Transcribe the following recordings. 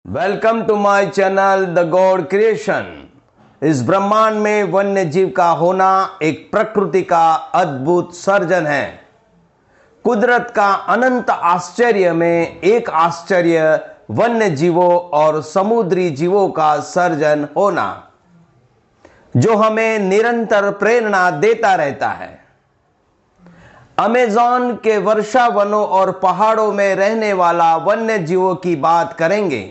Welcome to my channel the god creation. इस ब्रह्मांड में वन्य जीव का होना एक प्रकृति का अद्भुत सर्जन है। कुदरत का अनंत आश्चर्य में एक आश्चर्य वन्य जीवों और समुद्री जीवों का सर्जन होना, जो हमें निरंतर प्रेरणा देता रहता है। अमेज़न के वर्षा वनों और पहाड़ों में रहने वाला वन्य जीवों की बात करेंगे।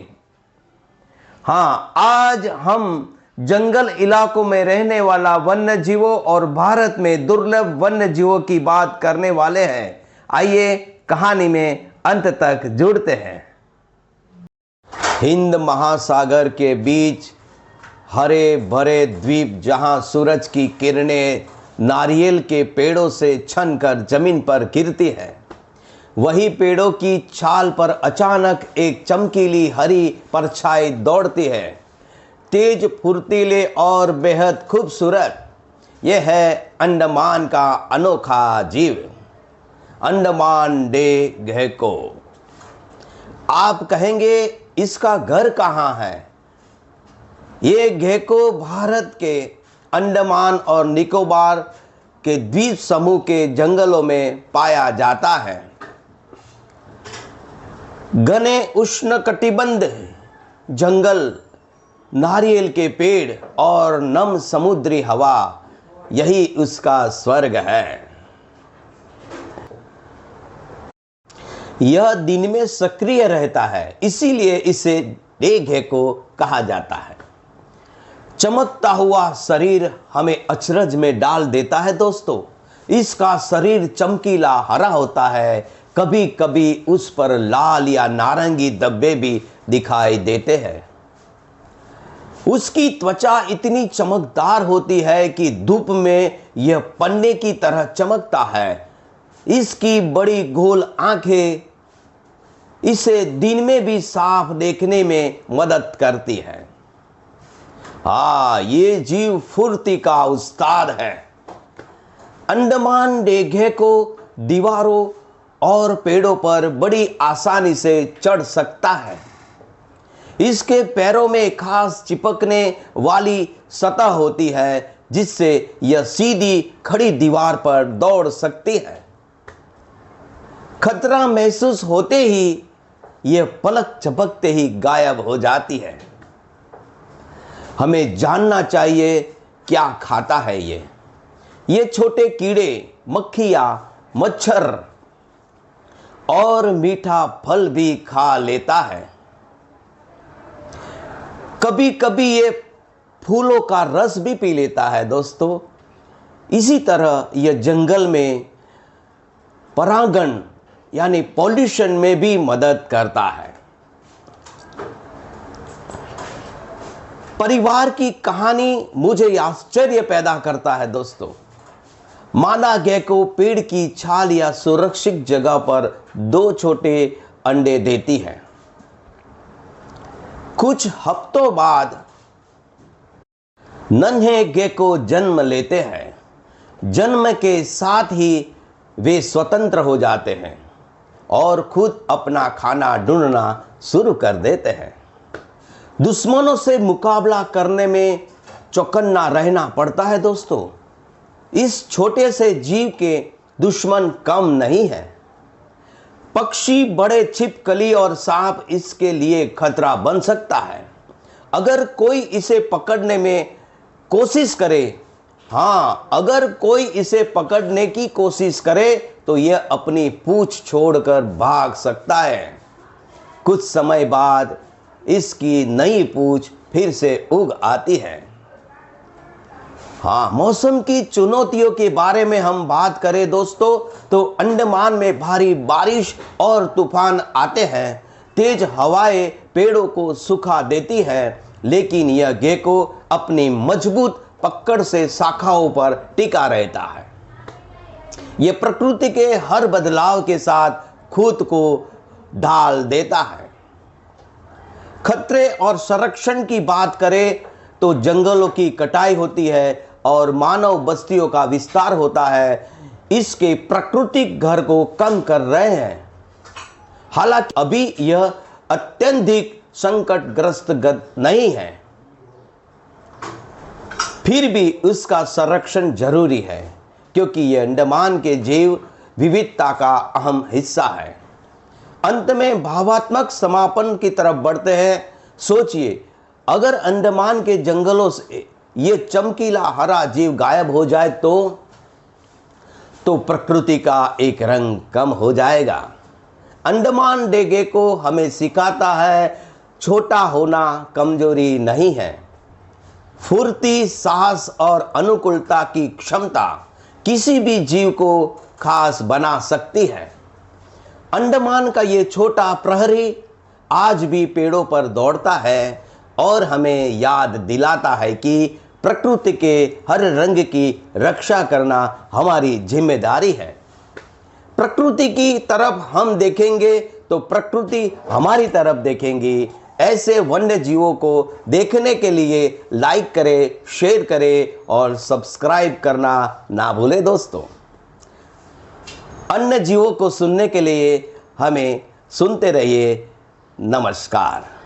हाँ, आज हम जंगल इलाकों में रहने वाला वन्य जीवों और भारत में दुर्लभ वन्य जीवों की बात करने वाले हैं। आइए कहानी में अंत तक जुड़ते हैं। हिंद महासागर के बीच हरे भरे द्वीप, जहां सूरज की किरणें नारियल के पेड़ों से छनकर जमीन पर गिरती है, वही पेड़ों की छाल पर अचानक एक चमकीली हरी परछाई दौड़ती है। तेज, फुर्तीले और बेहद खूबसूरत। यह है अंडमान का अनोखा जीव, अंडमान डे गेको। आप कहेंगे इसका घर कहाँ है? ये गेको भारत के अंडमान और निकोबार के द्वीप समूह के जंगलों में पाया जाता है। घने उष्णकटिबंध जंगल, नारियल के पेड़ और नम समुद्री हवा, यही उसका स्वर्ग है। यह दिन में सक्रिय रहता है, इसीलिए इसे डे गेको कहा जाता है। चमकता हुआ शरीर हमें अचरज में डाल देता है दोस्तों। इसका शरीर चमकीला हरा होता है, कभी कभी उस पर लाल या नारंगी धब्बे भी दिखाई देते हैं। उसकी त्वचा इतनी चमकदार होती है कि धूप में यह पन्ने की तरह चमकता है। इसकी बड़ी गोल आंखें इसे दिन में भी साफ देखने में मदद करती है। ये जीव फुर्ती का उस्ताद है। अंडमान डे गेको दीवारों और पेड़ों पर बड़ी आसानी से चढ़ सकता है। इसके पैरों में खास चिपकने वाली सतह होती है, जिससे यह सीधी खड़ी दीवार पर दौड़ सकती है। खतरा महसूस होते ही यह पलक झपकते ही गायब हो जाती है। हमें जानना चाहिए क्या खाता है ये छोटे कीड़े, मक्खियां, मच्छर और मीठा फल भी खा लेता है। कभी कभी ये फूलों का रस भी पी लेता है दोस्तों। इसी तरह यह जंगल में परागण यानी पॉल्यूशन में भी मदद करता है। परिवार की कहानी मुझे आश्चर्य पैदा करता है दोस्तों। मादा गेको पेड़ की छाल या सुरक्षित जगह पर 2 छोटे अंडे देती है। कुछ हफ्तों बाद नन्हे गेको जन्म लेते हैं। जन्म के साथ ही वे स्वतंत्र हो जाते हैं और खुद अपना खाना ढूंढना शुरू कर देते हैं। दुश्मनों से मुकाबला करने में चौकन्ना रहना पड़ता है दोस्तों। इस छोटे से जीव के दुश्मन कम नहीं है। पक्षी, बड़े छिपकली और सांप इसके लिए खतरा बन सकता है। अगर कोई इसे पकड़ने में कोशिश करे, अगर कोई इसे पकड़ने की कोशिश करे तो यह अपनी पूंछ छोड़कर भाग सकता है। कुछ समय बाद इसकी नई पूंछ फिर से उग आती है। मौसम की चुनौतियों के बारे में हम बात करें दोस्तों, तो अंडमान में भारी बारिश और तूफान आते हैं। तेज हवाएं पेड़ों को सुखा देती है, लेकिन यह गेको अपनी मजबूत पकड़ से शाखाओं पर टिका रहता है। यह प्रकृति के हर बदलाव के साथ खुद को ढाल देता है। खतरे और संरक्षण की बात करें तो जंगलों की कटाई होती है और मानव बस्तियों का विस्तार होता है। इसके प्राकृतिक घर को कम कर रहे हैं। हालांकि अभी यह अत्यधिक संकटग्रस्त नहीं है, फिर भी उसका संरक्षण जरूरी है, क्योंकि यह अंडमान के जैव विविधता का अहम हिस्सा है। अंत में भावात्मक समापन की तरफ बढ़ते हैं। सोचिए, अगर अंडमान के जंगलों से ये चमकीला हरा जीव गायब हो जाए तो प्रकृति का एक रंग कम हो जाएगा। अंडमान डेगे को हमें सिखाता है, छोटा होना कमजोरी नहीं है। फुर्ती, साहस और अनुकूलता की क्षमता किसी भी जीव को खास बना सकती है। अंडमान का ये छोटा प्रहरी आज भी पेड़ों पर दौड़ता है और हमें याद दिलाता है कि प्रकृति के हर रंग की रक्षा करना हमारी जिम्मेदारी है। प्रकृति की तरफ हम देखेंगे तो प्रकृति हमारी तरफ देखेंगी। ऐसे वन्य जीवों को देखने के लिए लाइक करें, शेयर करें और सब्सक्राइब करना ना भूलें दोस्तों। अन्य जीवों को सुनने के लिए हमें सुनते रहिए। नमस्कार।